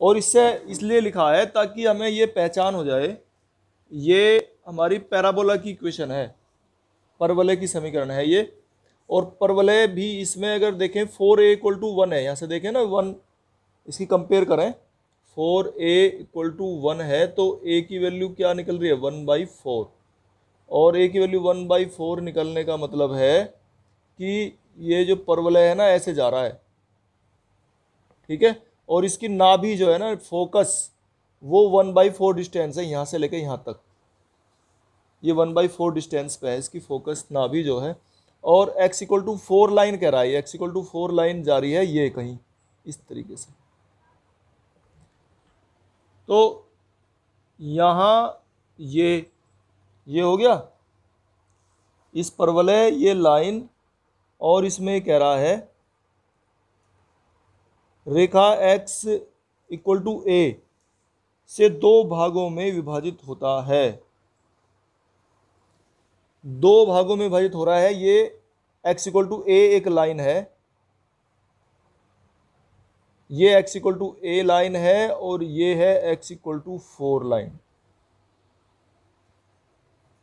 और इससे इसलिए लिखा है ताकि हमें ये पहचान हो जाए ये हमारी पैराबोला की इक्वेशन है, परवलय की समीकरण है ये। और परवलय भी इसमें अगर देखें 4a इक्वल टू 1 है, यहाँ से देखें ना 1, इसकी कंपेयर करें 4a इक्वल टू 1 है तो a की वैल्यू क्या निकल रही है 1/4, और a की वैल्यू 1/4 निकलने का मतलब है कि ये जो परवलय है ना ऐसे जा रहा है, ठीक है। और इसकी नाभि जो है ना फोकस वो 1/4 डिस्टेंस है यहाँ से लेके यहाँ तक, ये 1/4 डिस्टेंस पे है इसकी फोकस नाभि जो है। और x इक्वल टू 4 लाइन कह रहा है, x इक्वल टू 4 लाइन जा रही है ये कहीं इस तरीके से। तो यहाँ ये हो गया इस परवलय ये लाइन, और इसमें कह रहा है रेखा x इक्वल टू a से दो भागों में विभाजित होता है, दो भागों में विभाजित हो रहा है। ये x इक्वल टू a एक लाइन है, ये x equal to a line है, और ये है x इक्वल टू 4 लाइन,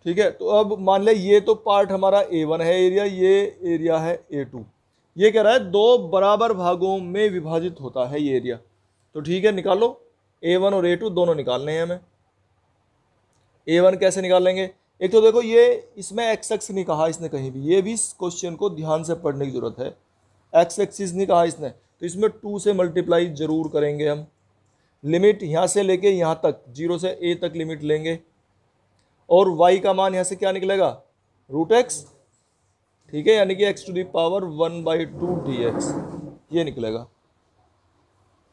ठीक है। तो अब मान ले ये तो पार्ट हमारा A1 है एरिया, ये एरिया है A2। ये कह रहा है दो बराबर भागों में विभाजित होता है ये एरिया। तो ठीक है, निकालो A1 और A2 दोनों निकालने हैं हमें। A1 कैसे निकालेंगे? एक तो देखो ये इसमें एक्स एक्स नहीं कहा इसने कहीं भी, ये भी इस क्वेश्चन को ध्यान से पढ़ने की जरूरत है। एक्स एक्सिस नहीं कहा इसने, तो इसमें 2 से मल्टीप्लाई जरूर करेंगे हम। लिमिट यहाँ से लेके यहाँ तक 0 से a तक लिमिट लेंगे, और y का मान यहाँ से क्या निकलेगा √x, ठीक है, यानी कि x to the power 1/2 dx ये निकलेगा।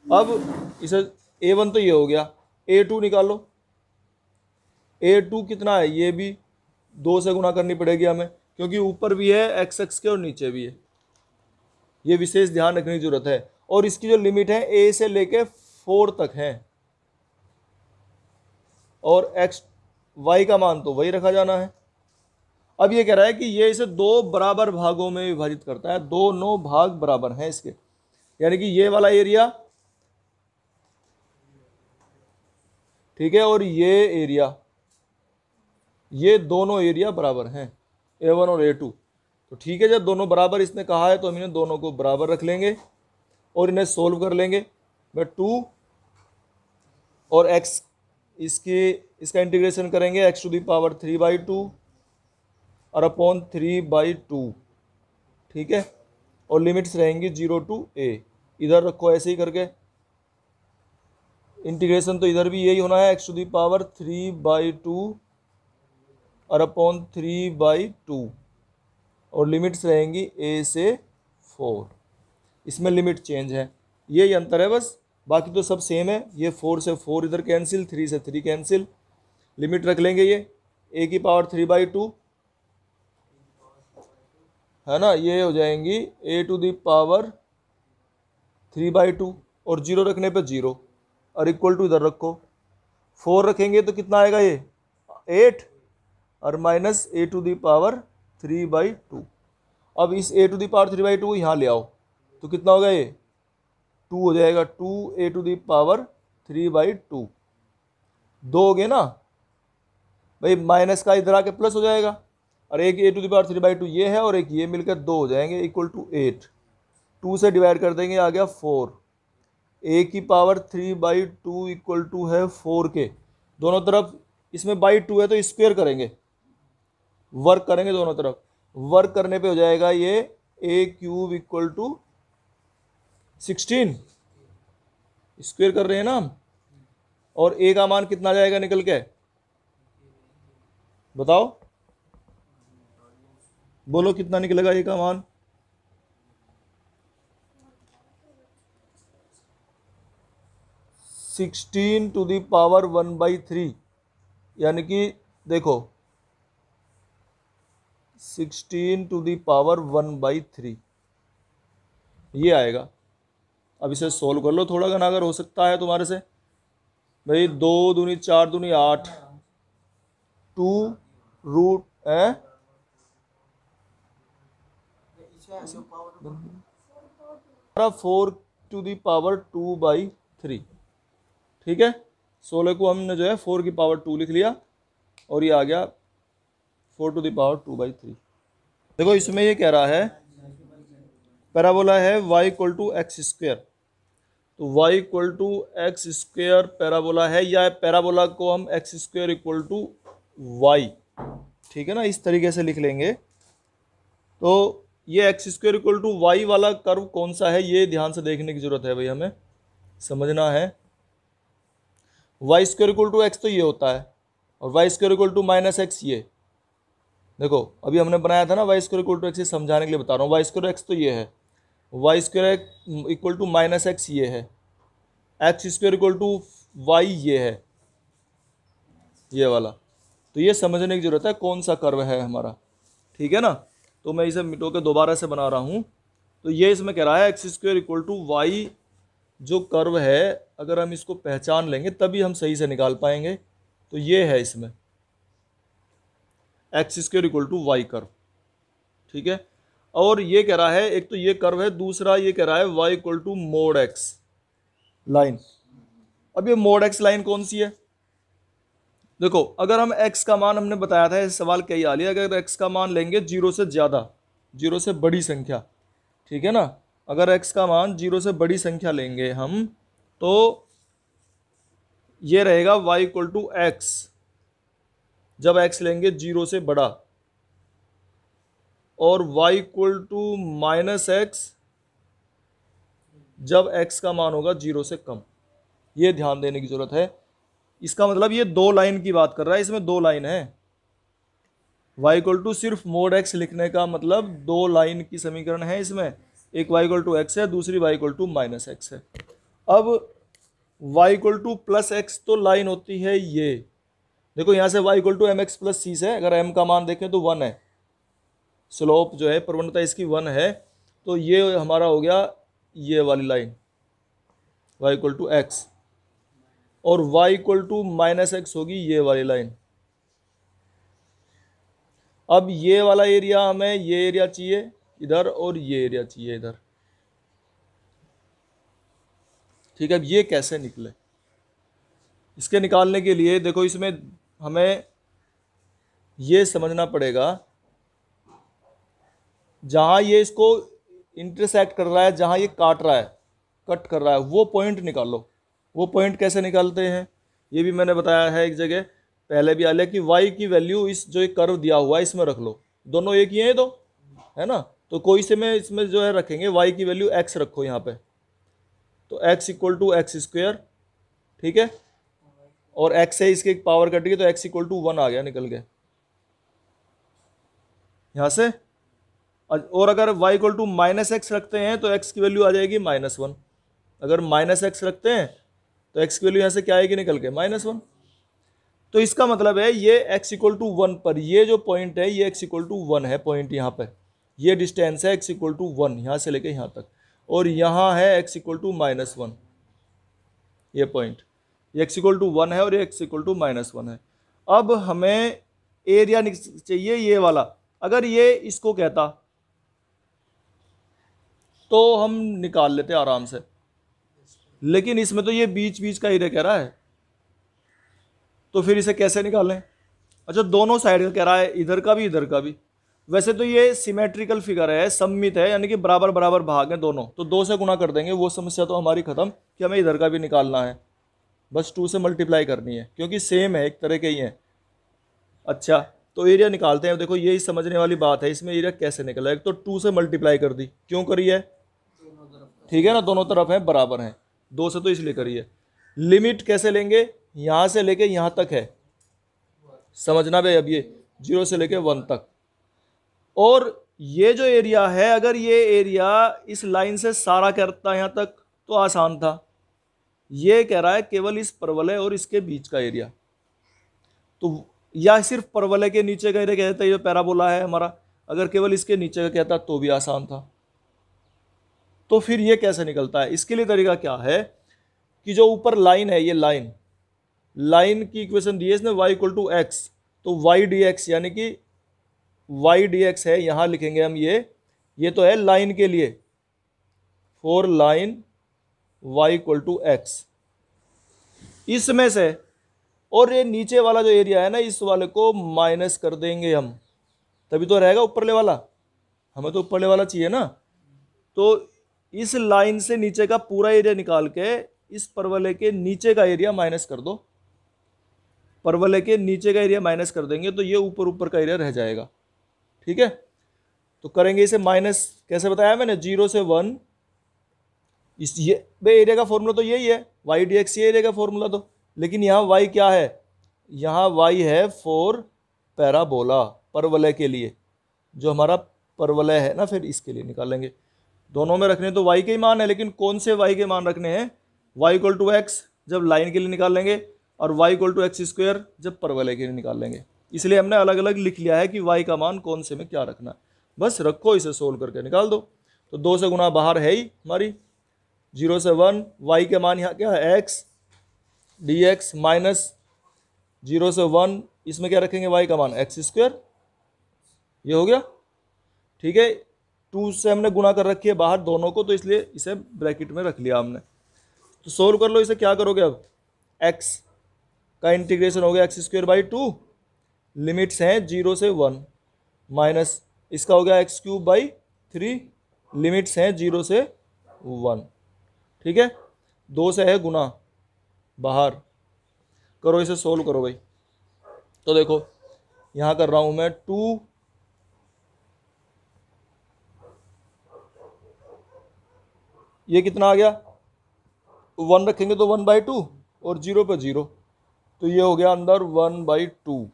अब इसे A1 तो ये हो गया, A2 निकालो। A2 कितना है? ये भी 2 से गुना करनी पड़ेगी हमें, क्योंकि ऊपर भी है एक्स एक्स के और नीचे भी है, ये विशेष ध्यान रखने की जरूरत है। और इसकी जो लिमिट है a से लेके 4 तक है, और x y का मान तो वही रखा जाना है। अब ये कह रहा है कि ये इसे दो बराबर भागों में विभाजित करता है, दोनों भाग बराबर हैं इसके, यानी कि ये वाला एरिया, ठीक है, और ये एरिया, ये दोनों एरिया बराबर हैं A1 और A2। तो ठीक है, जब दोनों बराबर इसने कहा है तो हम इन्हें दोनों को बराबर रख लेंगे और इन्हें सोल्व कर लेंगे। मैं 2 और x इसका इंटीग्रेशन करेंगे x टू दी पावर 3/2 और अपॉन 3/2, ठीक है, और लिमिट्स रहेंगी 0 टू a। इधर रखो ऐसे ही करके, इंटीग्रेशन तो इधर भी यही होना है x टू दी पावर 3/2 और अपॉन 3/2, और लिमिट्स रहेंगी a से 4। इसमें लिमिट चेंज है, ये अंतर है बस, बाकी तो सब सेम है। ये 4 से 4 इधर कैंसिल, 3 से 3 कैंसिल, लिमिट रख लेंगे ये a की पावर 3/2 है ना, ये हो जाएंगी a टू दी पावर 3/2, और 0 रखने पे 0, और इक्वल टू इधर रखो। 4 रखेंगे तो कितना आएगा ये 8, और minus a to the power 3/2। अब इस a टू दी पावर 3/2 को यहाँ ले आओ तो कितना होगा ये 2 हो जाएगा, 2a टू दी पावर 3/2। 2 हो गए ना भाई, माइनस का इधर आके प्लस हो जाएगा, और एक a टू दी पावर 3/2 ये है, और एक ये मिलकर 2 हो जाएंगे, इक्वल टू 8। 2 से डिवाइड कर देंगे, आ गया 4। a की पावर 3/2 इक्वल टू है 4 के, दोनों तरफ इसमें बाई 2 है तो स्क्वायर करेंगे, वर्क करेंगे दोनों तरफ, वर्क करने पे हो जाएगा ये a³ इक्वल टू 16, स्क्वायर कर रहे हैं ना हम, और a का मान कितना जाएगा निकल के बताओ, बोलो कितना निकलेगा a का मान? 16 टू दी पावर 1/3, यानी कि देखो 16 टू दी पावर 1/3 ये आएगा। अब इसे सोल्व कर लो थोड़ा घना अगर हो सकता है तुम्हारे से। भाई 2 दूनी 4 दूनी 8, 2 रूट 4 टू दी पावर 2/3, ठीक है, 16 को हमने जो है 4 की पावर 2 लिख लिया और ये आ गया 4 टू द पावर 2/3। देखो इसमें ये कह रहा है पैराबोला है y equal to x square, तो y equal to x square parabola है, या पैराबोला को हम x square equal to y, ठीक है ना, इस तरीके से लिख लेंगे। तो ये x square equal to y वाला कर्व कौन सा है, ये ध्यान से देखने की जरूरत है भाई, हमें समझना है। Y square equal to x तो ये होता है, और y square equal to minus x ये, देखो अभी हमने बनाया था ना y square equal to x, समझाने के लिए बता रहा हूँ। वाई स्क्वेयर एक्स तो ये है, y square equal to minus x ये है, x square equal to y ये है, ये वाला। तो ये समझने की जरूरत है कौन सा कर्व है हमारा, ठीक है ना। तो मैं इसे मिटो के दोबारा से बना रहा हूँ। तो ये इसमें कह रहा है x square equal to y जो कर्व है, अगर हम इसको पहचान लेंगे तभी हम सही से निकाल पाएंगे। तो ये है इसमें x square equal to y curve, ठीक है। और ये कह रहा है, एक तो ये कर्व है, दूसरा ये कह रहा है y equal to mod x line. अब ये मोड एक्स लाइन कौन सी है, देखो अगर हम x का मान, हमने बताया था इस सवाल कई आ लिया, अगर x का मान लेंगे 0 से ज़्यादा, 0 से बड़ी संख्या, ठीक है ना, अगर x का मान 0 से बड़ी संख्या लेंगे हम, तो ये रहेगा y इक्वल टू एक्स, जब x लेंगे 0 से बड़ा, और y equal to minus x जब x का मान होगा 0 से कम। ये ध्यान देने की जरूरत है। इसका मतलब ये दो लाइन की बात कर रहा है, इसमें दो लाइन है। y इक्वल टू सिर्फ मोड x लिखने का मतलब दो लाइन की समीकरण है इसमें, एक y इक्वल टू एक्स है, दूसरी y equal to minus x है। अब y equal to plus x तो लाइन होती है ये, देखो यहाँ से y equal to m x plus c से, अगर m का मान देखें तो 1 है, स्लोप जो है प्रवणता इसकी 1 है, तो ये हमारा हो गया ये वाली line y equal to x, और y equal to minus x होगी ये वाली लाइन। अब ये वाला एरिया हमें, ये एरिया चाहिए इधर और ये एरिया चाहिए इधर, ठीक है। अब ये कैसे निकले, इसके निकालने के लिए देखो इसमें हमें ये समझना पड़ेगा, जहां ये इसको इंटरसेक्ट कर रहा है, जहां ये काट रहा है, कट कर रहा है, वो पॉइंट निकालो। वो पॉइंट कैसे निकालते हैं ये भी मैंने बताया है एक जगह पहले भी आया कि y की वैल्यू इस जो एक कर्व दिया हुआ है इसमें रख लो, दोनों एक ही है तो, है ना, तो कोई से में इसमें जो है रखेंगे y की वैल्यू x रखो यहाँ पे, तो x equal to x square, ठीक है, और x से इसके एक पावर कट गई तो x इक्वल टू 1 आ गया निकल के यहाँ से। और अगर y equal to minus x रखते हैं तो x की वैल्यू आ जाएगी -1, अगर माइनस एक्स रखते हैं तो x की वैल्यू यहाँ से क्या आएगी निकल के -1। तो इसका मतलब है ये x इक्वल टू 1 पर ये जो पॉइंट है ये x इक्वल टू 1 है पॉइंट, यहाँ पे ये डिस्टेंस है x इक्वल टू 1 यहाँ से लेके यहाँ तक, और यहाँ है x इक्वल टू -1, ये पॉइंट, ये x इक्वल टू 1 है और ये x इक्वल टू -1 है। अब हमें एरिया चाहिए ये वाला, अगर ये इसको कहता तो हम निकाल लेते आराम से, लेकिन इसमें तो ये बीच बीच का एरिया कह रहा है, तो फिर इसे कैसे निकालें। अच्छा दोनों साइड का कह रहा है, इधर का भी इधर का भी, वैसे तो ये सिमेट्रिकल फिगर है, सममित है, यानी कि बराबर बराबर भाग हैं दोनों, तो 2 से गुणा कर देंगे, वो समस्या तो हमारी खत्म कि हमें इधर का भी निकालना है, बस 2 से मल्टीप्लाई करनी है क्योंकि सेम है, एक तरह के ही हैं। अच्छा तो एरिया निकालते हैं, देखो यही समझने वाली बात है, इसमें एरिया कैसे निकला, एक तो 2 से मल्टीप्लाई कर दी, क्यों करी है, ठीक है ना, दोनों तरफ है बराबर हैं, 2 से तो इसलिए करी है। लिमिट कैसे लेंगे, यहाँ से लेके यहाँ तक है, समझना भाई, अब ये 0 से लेके 1 तक, और ये जो एरिया है अगर ये एरिया इस लाइन से सारा करता यहाँ तक तो आसान था, ये कह रहा है केवल इस परवलय और इसके बीच का एरिया, तो या सिर्फ परवलय के नीचे का एरिया कहता है, ये पैराबोला है हमारा, अगर केवल इसके नीचे का कहता तो भी आसान था। तो फिर ये कैसे निकलता है, इसके लिए तरीका क्या है कि जो ऊपर लाइन है, ये लाइन की इक्वेशन दी है इसने y इक्वल टू एक्स, तो y dx यानी कि y dx है, यहां लिखेंगे हम ये तो है लाइन के लिए, for line y equal to x, इसमें से, और ये नीचे वाला जो एरिया है ना, इस वाले को माइनस कर देंगे हम, तभी तो रहेगा ऊपरले वाला। हमें तो ऊपरले वाला चाहिए ना। तो इस लाइन से नीचे का पूरा एरिया निकाल के इस परवलय के नीचे का एरिया माइनस कर दो। परवलय के नीचे का एरिया माइनस कर देंगे तो ये ऊपर ऊपर का एरिया रह जाएगा। ठीक है, तो करेंगे इसे माइनस, कैसे बताया मैंने, 0 से 1। इस ये एरिया का फॉर्मूला तो यही है, वाई डी एक्स, ये एरिया का फॉर्मूला तो। लेकिन यहाँ वाई क्या है, यहाँ वाई है फॉर पैराबोला, परवलय के लिए, जो हमारा परवलय है ना, फिर इसके लिए निकालेंगे। दोनों में रखने तो वाई के ही मान है, लेकिन कौन से वाई के मान रखने हैं, वाई इक्वल टू एक्स जब लाइन के लिए निकाल लेंगे, और y equal to x square जब परवलय के लिए निकाल लेंगे। इसलिए हमने अलग अलग लिख लिया है कि वाई का मान कौन से में क्या रखना है। बस रखो, इसे सोल्व करके निकाल दो। तो 2 से गुना बाहर है ही हमारी, 0 से 1, वाई के मान यहाँ क्या है, एक्स डी एक्स, माइनस 0 से 1, इसमें क्या रखेंगे, वाई का मान एक्स स्क्वायर, ये हो गया। ठीक है, 2 से हमने गुना कर रखी है बाहर दोनों को, तो इसलिए इसे ब्रैकेट में रख लिया हमने। तो सोल्व कर लो इसे, क्या करोगे अब, x का इंटीग्रेशन हो गया एक्स स्क्वायर बाई 2, लिमिट्स हैं 0 से 1, माइनस इसका हो गया एक्स क्यूब बाई 3, लिमिट्स हैं 0 से 1। ठीक है, 2 से है गुना बाहर, करो इसे सोल्व करो भाई। तो देखो यहाँ कर रहा हूँ मैं 2, ये कितना आ गया, 1 रखेंगे तो 1/2 और 0 पे 0, तो ये हो गया अंदर 1/2,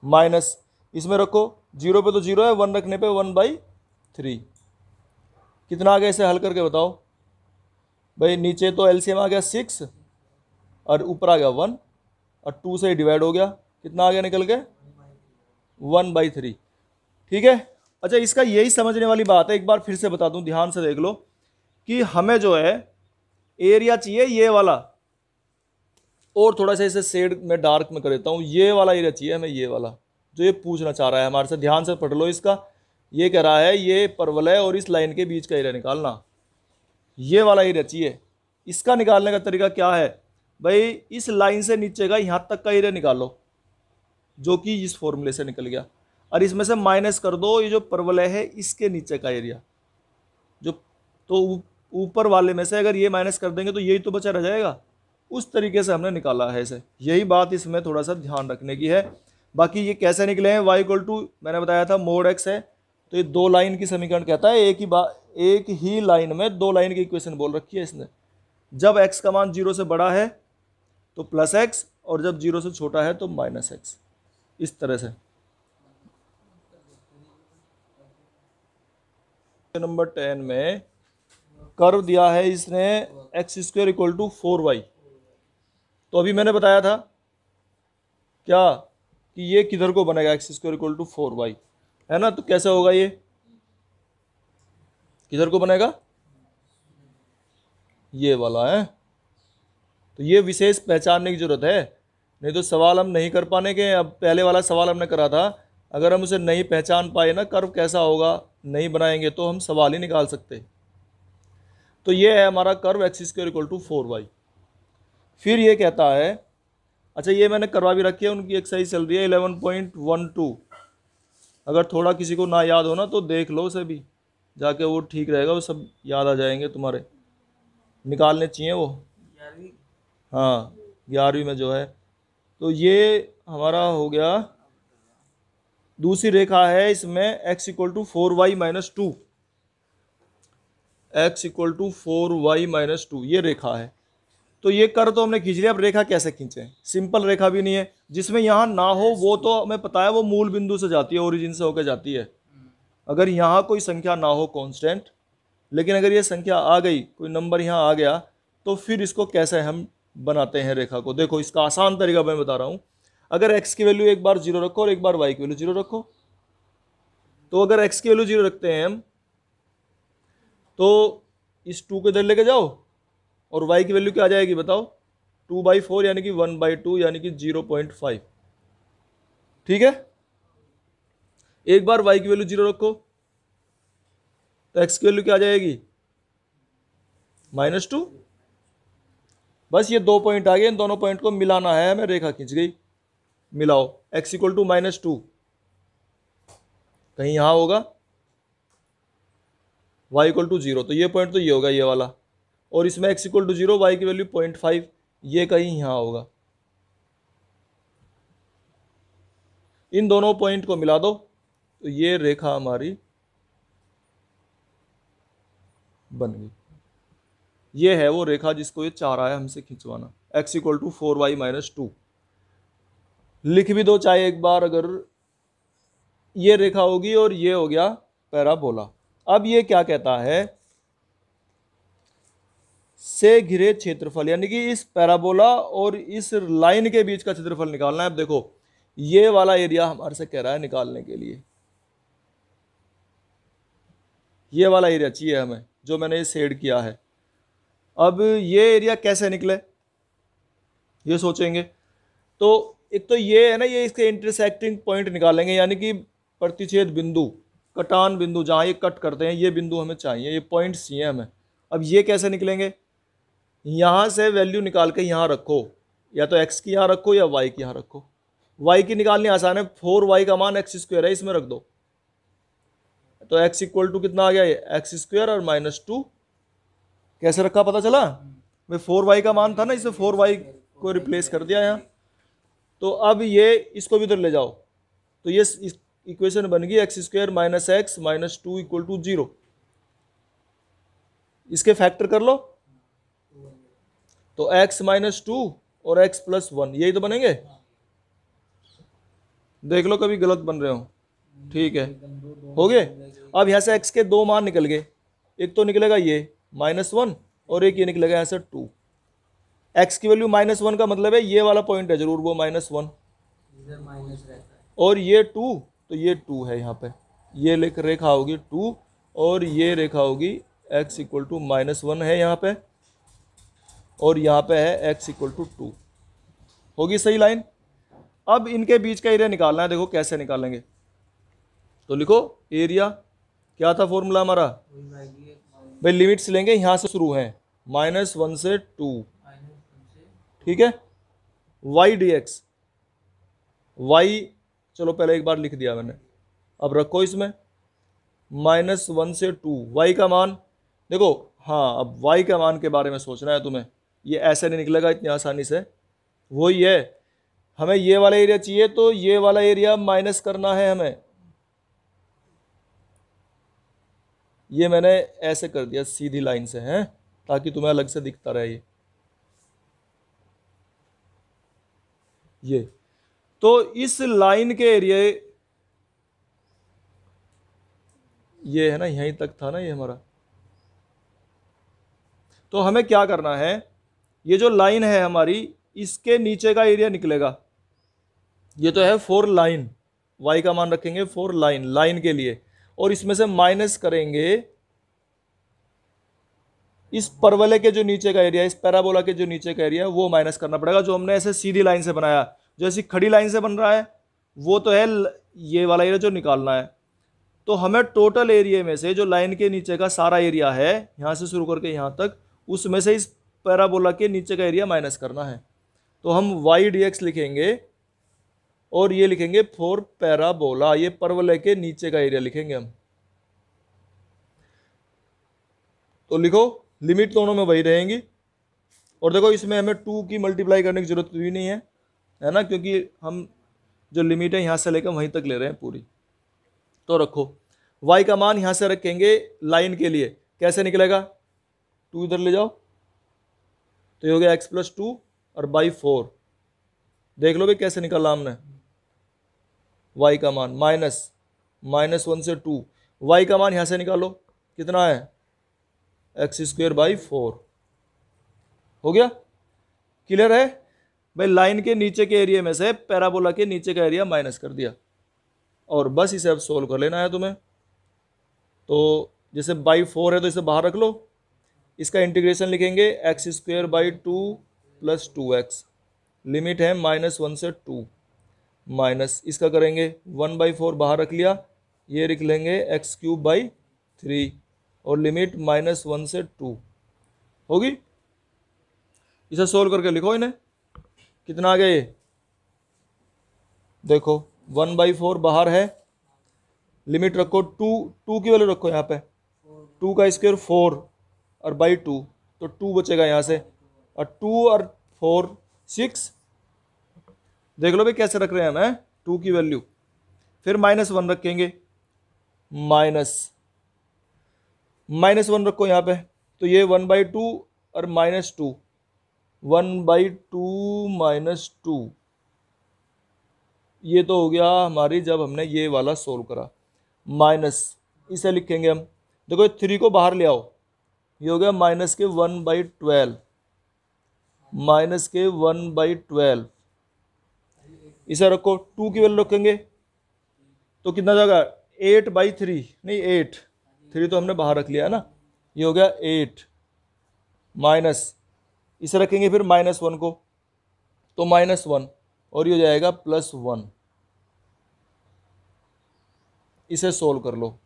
माइनस इसमें रखो 0 पे तो 0 है, 1 रखने पे 1/3, कितना आ गया, इसे हल करके बताओ भाई। नीचे तो एलसीएम आ गया 6 और ऊपर आ गया 1, और 2 से डिवाइड हो गया, कितना आ गया निकल के 1/3। ठीक है, अच्छा इसका यही समझने वाली बात है, एक बार फिर से बता दूं, ध्यान से देख लो कि हमें जो है एरिया चाहिए ये वाला, और थोड़ा सा इसे शेड में डार्क में कर देता हूँ, ये वाला एरिया चाहिए हमें, ये वाला जो ये पूछना चाह रहा है हमारे से, ध्यान से पढ़ लो इसका। ये कह रहा है ये परवलय और इस लाइन के बीच का एरिया निकालना, ये वाला एरिया चाहिए। इसका निकालने का तरीका क्या है भाई, इस लाइन से नीचे का यहाँ तक का एरिया निकालो, जो कि इस फॉर्मूले से निकल गया, और इसमें से माइनस कर दो ये जो परवलय है इसके नीचे का एरिया, जो तो ऊपर वाले में से अगर ये माइनस कर देंगे तो यही तो बचा रह जाएगा। उस तरीके से हमने निकाला है इसे, यही बात इसमें थोड़ा सा ध्यान रखने की है। बाकी ये कैसे निकले हैं, y इक्वल टू मैंने बताया था मोड x है, तो ये 2 लाइन की समीकरण कहता है, एक ही लाइन में 2 लाइन की इक्वेशन बोल रखी है इसने। जब x का मान 0 से बड़ा है तो प्लस x, और जब 0 से छोटा है तो माइनस x, इस तरह से। नंबर 10 में कर्व दिया है इसने x square equal to 4y। तो अभी मैंने बताया था क्या कि ये किधर को बनेगा, x square equal to 4y, है ना। तो कैसे होगा, ये किधर को बनेगा, ये वाला है। तो ये विशेष पहचानने की जरूरत है, नहीं तो सवाल हम नहीं कर पाने के। अब पहले वाला सवाल हमने करा था, अगर हम उसे नहीं पहचान पाए ना कर्व कैसा होगा, नहीं बनाएंगे तो हम सवाल ही निकाल सकते। तो ये है हमारा curve x square equal to 4y। फिर ये कहता है, अच्छा ये मैंने करवा भी रखी है, उनकी एक्सरसाइज चल रही है 11.12। अगर थोड़ा किसी को ना याद हो ना तो देख लो उसे भी जाके, वो ठीक रहेगा, वो सब याद आ जाएंगे तुम्हारे, निकालने चाहिए वो। हाँ 11वीं में जो है। तो ये हमारा हो गया, दूसरी रेखा है इसमें x equal to 4y minus 2, x equal to 4y minus 2, ये रेखा है। तो ये कर तो हमने खींच लिया, अब रेखा कैसे खींचें, सिंपल रेखा भी नहीं है, जिसमें यहाँ ना हो वो तो हमें पता है, वो मूल बिंदु से जाती है, ओरिजिन से होकर जाती है। अगर यहाँ कोई संख्या ना हो कांस्टेंट, लेकिन अगर ये संख्या आ गई, कोई नंबर यहाँ आ गया, तो फिर इसको कैसे हम बनाते हैं रेखा को। देखो इसका आसान तरीका मैं बता रहा हूँ। अगर x की वैल्यू एक बार 0 रखो और एक बार y की वैल्यू 0 रखो, तो अगर x की वैल्यू 0 रखते हैं हम, तो इस 2 को इधर लेके जाओ, और y की वैल्यू क्या आ जाएगी बताओ, 2/4 यानी कि 1/2 यानी कि 0.5। ठीक है, एक बार y की वैल्यू 0 रखो तो x की वैल्यू क्या आ जाएगी, -2, बस ये 2 पॉइंट आ गए, इन दोनों पॉइंट को मिलाना है हमें, रेखा खींच गई। मिलाओ, x इक्वल टू -2 कहीं यहां होगा, y इक्वल टू 0, तो ये पॉइंट तो ये होगा, ये वाला, और इसमें x इक्वल टू 0, y की वैल्यू 0.5, ये कहीं यहां होगा। इन दोनों पॉइंट को मिला दो तो ये रेखा हमारी बन गई। ये है वो रेखा जिसको ये चाह रहा है हमसे खिंचवाना, x इक्वल टू 4y - 2। लिख भी दो चाहे एक बार, अगर ये रेखा होगी और ये हो गया पैराबोला। अब ये क्या कहता है, से घिरे क्षेत्रफल, यानी कि इस पैराबोला और इस लाइन के बीच का क्षेत्रफल निकालना है। अब देखो ये वाला एरिया हमारे से कह रहा है निकालने के लिए, ये वाला एरिया चाहिए हमें जो मैंने ये शेड किया है। अब ये एरिया कैसे निकले ये सोचेंगे, तो एक तो ये है ना, ये इसके इंटरसेक्टिंग पॉइंट निकालेंगे, यानी कि प्रतिच्छेद बिंदु, कटान बिंदु, जहाँ ये कट करते हैं, ये बिंदु हमें चाहिए, ये पॉइंट्स चाहिए हमें। अब ये कैसे निकलेंगे, यहाँ से वैल्यू निकाल के यहाँ रखो, या तो x की यहाँ रखो या y की यहाँ रखो। y की निकालनी आसान है, 4y का मान x² है, इसमें रख दो, तो x इक्वल टू कितना आ गया, ये x² और -2। कैसे रखा पता चला, मैं 4y का मान था ना, इसे 4y को रिप्लेस कर दिया यहाँ। तो अब ये इसको भी उधर ले जाओ, तो ये इक्वेशन बन गई x² - x -2 इक्वल टू 0। इसके फैक्टर कर लो, तो x - 2 और x + 1, यही तो बनेंगे। देख लो कभी गलत बन रहे हो, ठीक है, हो गए। अब यहाँ से x के दो मान निकल गए, एक तो निकलेगा ये -1 और एक ये निकलेगा यहाँ से 2। x की वैल्यू -1 का मतलब है ये वाला पॉइंट है जरूर वो -1, और ये 2, तो ये 2 है यहाँ पे, ये रेखा होगी 2, और ये रेखा होगी x इक्वल टू -1 है यहाँ पे, और यहाँ पे है x इक्वल टू 2, होगी सही लाइन। अब इनके बीच का एरिया निकालना है, देखो कैसे निकालेंगे, तो लिखो एरिया, क्या था फॉर्मूला हमारा, भाई लिमिट्स लेंगे, यहाँ से शुरू है -1 से 2, ठीक है, y dx, y चलो पहले एक बार लिख दिया मैंने, अब रखो इसमें -1 से 2, y का मान देखो, हाँ अब y का मान के बारे में सोचना है तुम्हें, ये ऐसे नहीं निकलेगा इतनी आसानी से, वही है, हमें ये वाला एरिया चाहिए, तो ये वाला एरिया माइनस करना है हमें, ये मैंने ऐसे कर दिया सीधी लाइन से, हैं, ताकि तुम्हें अलग से दिखता रहे ये। तो इस लाइन के एरिया, ये है ना, यहीं तक था ना ये हमारा, तो हमें क्या करना है, ये जो लाइन है हमारी, इसके नीचे का एरिया निकलेगा, ये तो है 4 लाइन, y का मान रखेंगे 4 लाइन, लाइन के लिए, और इसमें से माइनस करेंगे इस परवलय के जो नीचे का एरिया, इस पैराबोला के जो नीचे का एरिया, वो माइनस करना पड़ेगा, जो हमने ऐसे सीधी लाइन से बनाया, जो ऐसी खड़ी लाइन से बन रहा है, वो तो है ये वाला एरिया जो निकालना है। तो हमें टोटल एरिया में से जो लाइन के नीचे का सारा एरिया है, यहाँ से शुरू करके यहाँ तक, उसमें से इस पैराबोला के नीचे का एरिया माइनस करना है। तो हम y dx लिखेंगे, और ये लिखेंगे 4 पैराबोला, ये परवलय के नीचे का एरिया लिखेंगे हम। तो लिखो लिमिट दोनों में वही रहेंगी, और देखो इसमें हमें 2 की मल्टीप्लाई करने की जरूरत भी नहीं है ना, क्योंकि हम जो लिमिट है यहाँ से लेकर वहीं तक ले रहे हैं पूरी। तो रखो y का मान यहाँ से रखेंगे लाइन के लिए, कैसे निकलेगा, 2 इधर ले जाओ, तो ये हो गया x + 2 और बाई 4, देख लो भाई कैसे निकाला हमने, y का मान -1 से 2, y का मान यहाँ से निकालो कितना है, x²/4, हो गया, क्लियर है भाई। लाइन के नीचे के एरिया में से पैराबोला के नीचे का एरिया माइनस कर दिया, और बस इसे अब सोल्व कर लेना है तुम्हें। तो जैसे /4 है तो इसे बाहर रख लो, इसका इंटीग्रेशन लिखेंगे x²/2 + 2x, लिमिट है -1 से 2, माइनस इसका करेंगे 1/4 बाहर रख लिया, ये लिख लेंगे x³/3, और लिमिट -1 से 2 होगी। इसे सोल्व करके लिखो इन्हें, कितना आ गया ये, देखो 1/4 बाहर है, लिमिट रखो 2, 2 की वैल्यू रखो यहाँ पे, 2 का स्क्वायर 4 और बाई 2, तो 2 बचेगा यहाँ से, और 2 और 4 6, देख लो भाई कैसे रख रहे हैं हम 2 की वैल्यू। फिर -1 रखेंगे, -1 रखो यहाँ पे, तो ये 1/2 और -2, 1/2 -2, ये तो हो गया हमारी जब हमने ये वाला सोल्व करा। माइनस, इसे लिखेंगे हम, देखो 3 को बाहर ले आओ, ये हो गया -1/12, -1/12, इसे रखो, 2 की वैल्यू रखेंगे तो कितना जाएगा 8/3, नहीं 8, 3 तो हमने बाहर रख लिया है ना, ये हो गया 8, माइनस, इसे रखेंगे फिर -1 को, तो -1, और ये हो जाएगा +1, इसे सोल्व कर लो।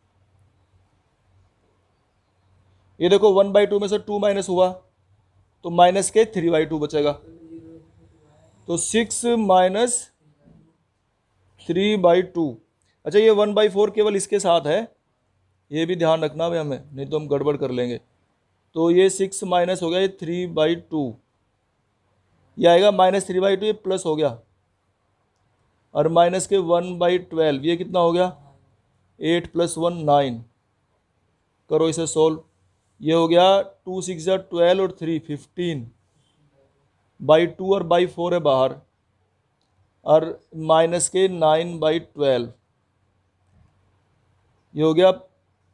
ये देखो 1/2 में से 2 माइनस हुआ तो माइनस के 3/2 बचेगा, तो 6 - 3/2। अच्छा ये 1/4 केवल इसके साथ है, ये भी ध्यान रखना भाई हमें, नहीं तो हम गड़बड़ कर लेंगे। तो ये 6 माइनस हो गया, ये 3/2, ये आएगा -3/2, ये प्लस हो गया, और माइनस के 1/12, ये कितना हो गया 8 + 1 9, करो इसे सोल्व, ये हो गया 2 6 12 और 3 15/2 और /4 है बाहर, और माइनस के 9/12, ये हो गया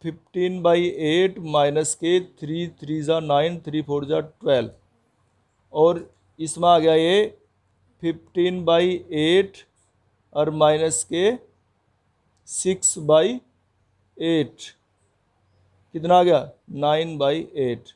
15/8 माइनस के 3 3 9 3 4 12, और इसमें आ गया ये 15/8 और माइनस के 6/8, कितना आ गया 9/8।